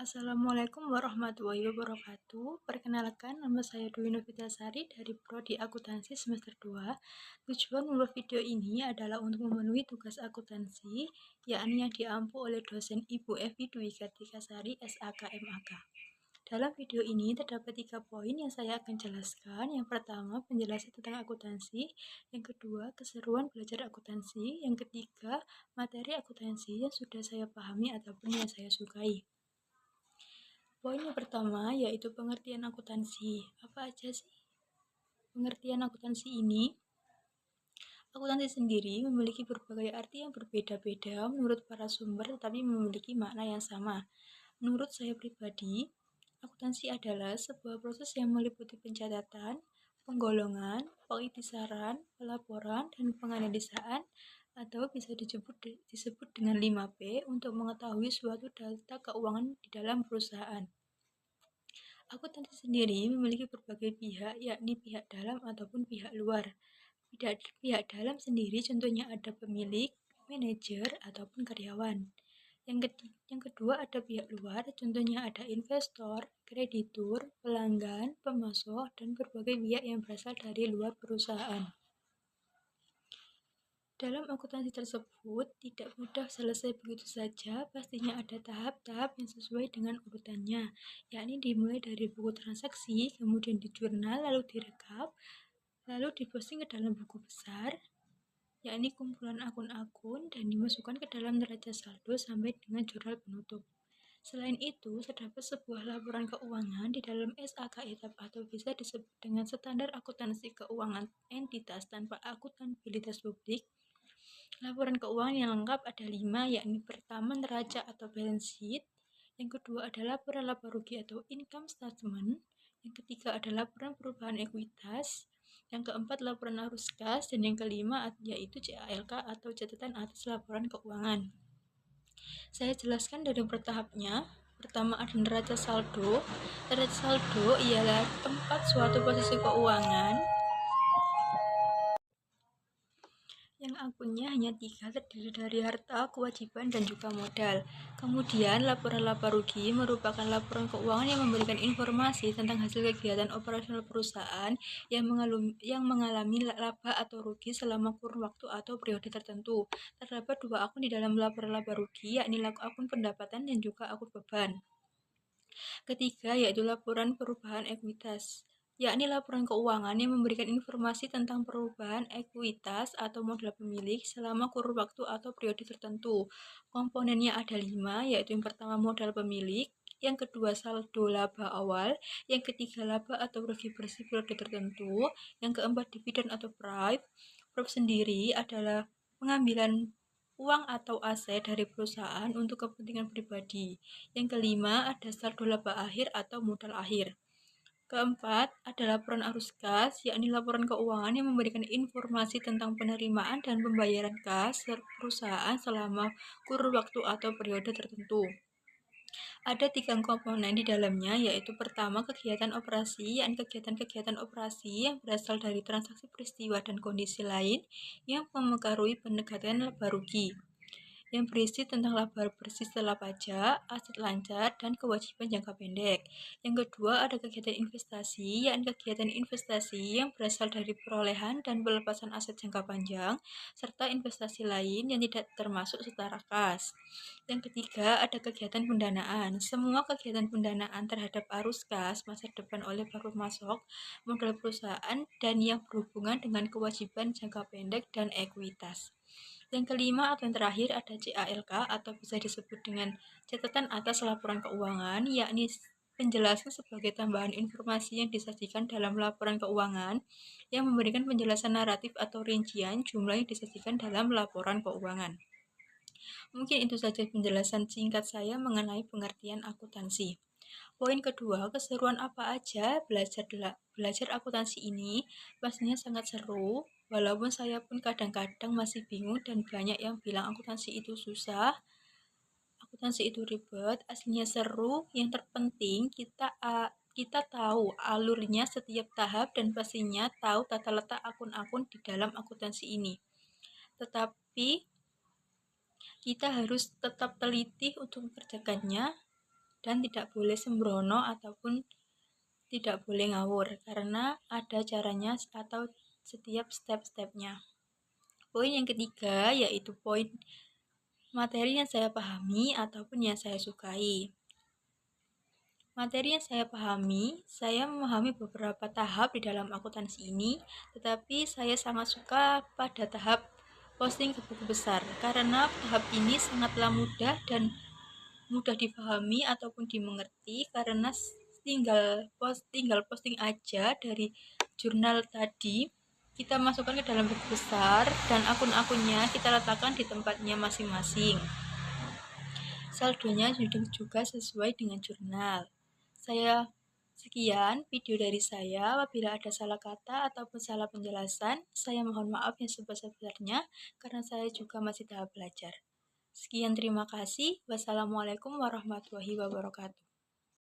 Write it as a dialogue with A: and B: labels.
A: Assalamualaikum warahmatullahi wabarakatuh. Perkenalkan, nama saya Dwi Novitasari dari Prodi Akuntansi semester 2. Tujuan membuat video ini adalah untuk memenuhi tugas akuntansi, yakni yang diampu oleh dosen Ibu Evi Dwi Kartikasari, SAK MAK. Dalam video ini terdapat 3 poin yang saya akan jelaskan. Yang pertama, penjelasan tentang akuntansi. Yang kedua, keseruan belajar akuntansi. Yang ketiga, materi akuntansi yang sudah saya pahami ataupun yang saya sukai. Poin yang pertama yaitu pengertian akuntansi. Apa aja sih pengertian akuntansi ini? Akuntansi sendiri memiliki berbagai arti yang berbeda-beda menurut para sumber, tetapi memiliki makna yang sama. Menurut saya pribadi, akuntansi adalah sebuah proses yang meliputi pencatatan, penggolongan, pengiktisaran, pelaporan, dan penganalisaan, atau bisa disebut dengan 5P untuk mengetahui suatu data keuangan di dalam perusahaan. Akuntansi sendiri memiliki berbagai pihak, yakni pihak dalam ataupun pihak luar. Pihak dalam sendiri contohnya ada pemilik, manajer, ataupun karyawan. Yang kedua ada pihak luar, contohnya ada investor, kreditur, pelanggan, pemasok, dan berbagai pihak yang berasal dari luar perusahaan. Dalam akuntansi tersebut tidak mudah selesai begitu saja, pastinya ada tahap-tahap yang sesuai dengan urutannya, yakni dimulai dari buku transaksi, kemudian di jurnal, lalu direkap, lalu diposting ke dalam buku besar, yakni kumpulan akun-akun, dan dimasukkan ke dalam neraca saldo sampai dengan jurnal penutup. Selain itu, terdapat sebuah laporan keuangan di dalam SAK etap atau bisa disebut dengan standar akuntansi keuangan entitas tanpa akuntabilitas publik. Laporan keuangan yang lengkap ada 5, yakni pertama neraca atau balance sheet, yang kedua adalah laporan laba rugi atau income statement, yang ketiga adalah laporan perubahan ekuitas, yang keempat laporan arus kas, dan yang kelima yaitu CALK atau catatan atas laporan keuangan. Saya jelaskan dari bertahapnya. Pertama ada neraca saldo. Neraca saldo ialah tempat suatu posisi keuangan yang akunnya hanya 3, terdiri dari harta, kewajiban, dan juga modal. Kemudian, laporan laba rugi merupakan laporan keuangan yang memberikan informasi tentang hasil kegiatan operasional perusahaan yang mengalami laba atau rugi selama kurun waktu atau periode tertentu. Terdapat 2 akun di dalam laporan laba rugi, yakni akun pendapatan dan juga akun beban. Ketiga, yaitu laporan perubahan ekuitas, yakni laporan keuangan yang memberikan informasi tentang perubahan ekuitas atau modal pemilik selama kurun waktu atau periode tertentu. Komponennya ada 5, yaitu yang pertama modal pemilik, yang kedua saldo laba awal, yang ketiga laba atau rugi bersih periode tertentu, yang keempat dividen atau PRIV. PRIV sendiri adalah pengambilan uang atau aset dari perusahaan untuk kepentingan pribadi. Yang kelima ada saldo laba akhir atau modal akhir. Keempat ada laporan arus kas, yakni laporan keuangan yang memberikan informasi tentang penerimaan dan pembayaran kas perusahaan selama kurun waktu atau periode tertentu. Ada 3 komponen di dalamnya, yaitu pertama kegiatan operasi, yakni kegiatan-kegiatan operasi yang berasal dari transaksi peristiwa dan kondisi lain yang mempengaruhi pendekatan laba rugi, yang berisi tentang laba bersih setelah pajak, aset lancar, dan kewajiban jangka pendek. Yang kedua ada kegiatan investasi, yakni kegiatan investasi yang berasal dari perolehan dan pelepasan aset jangka panjang, serta investasi lain yang tidak termasuk setara kas. Yang ketiga ada kegiatan pendanaan. Semua kegiatan pendanaan terhadap arus kas, masa depan oleh para pemasok, modal perusahaan, dan yang berhubungan dengan kewajiban jangka pendek dan ekuitas. Yang kelima atau yang terakhir ada CALK atau bisa disebut dengan catatan atas laporan keuangan, yakni penjelasan sebagai tambahan informasi yang disajikan dalam laporan keuangan yang memberikan penjelasan naratif atau rincian jumlah yang disajikan dalam laporan keuangan. Mungkin itu saja penjelasan singkat saya mengenai pengertian akuntansi. Poin kedua, keseruan apa aja belajar akuntansi ini? Pastinya sangat seru, walaupun saya pun kadang-kadang masih bingung dan banyak yang bilang akuntansi itu susah, akuntansi itu ribet. Aslinya seru, yang terpenting kita tahu alurnya setiap tahap dan pastinya tahu tata letak akun-akun di dalam akuntansi ini. Tetapi kita harus tetap teliti untuk mengerjakannya dan tidak boleh sembrono ataupun tidak boleh ngawur karena ada caranya atau setiap step-stepnya. Poin yang ketiga yaitu poin materi yang saya pahami ataupun yang saya sukai. Materi yang saya pahami, saya memahami beberapa tahap di dalam akuntansi ini, tetapi saya sangat suka pada tahap posting ke buku besar karena tahap ini sangatlah mudah dan mudah dipahami ataupun dimengerti karena tinggal posting aja dari jurnal tadi, kita masukkan ke dalam buku besar dan akun-akunnya kita letakkan di tempatnya masing-masing. Saldonya juga sesuai dengan jurnal. Sekian video dari saya. Apabila ada salah kata ataupun salah penjelasan, saya mohon maaf yang sebesar-besarnya karena saya juga masih tahap belajar. Sekian, terima kasih. Wassalamualaikum warahmatullahi wabarakatuh.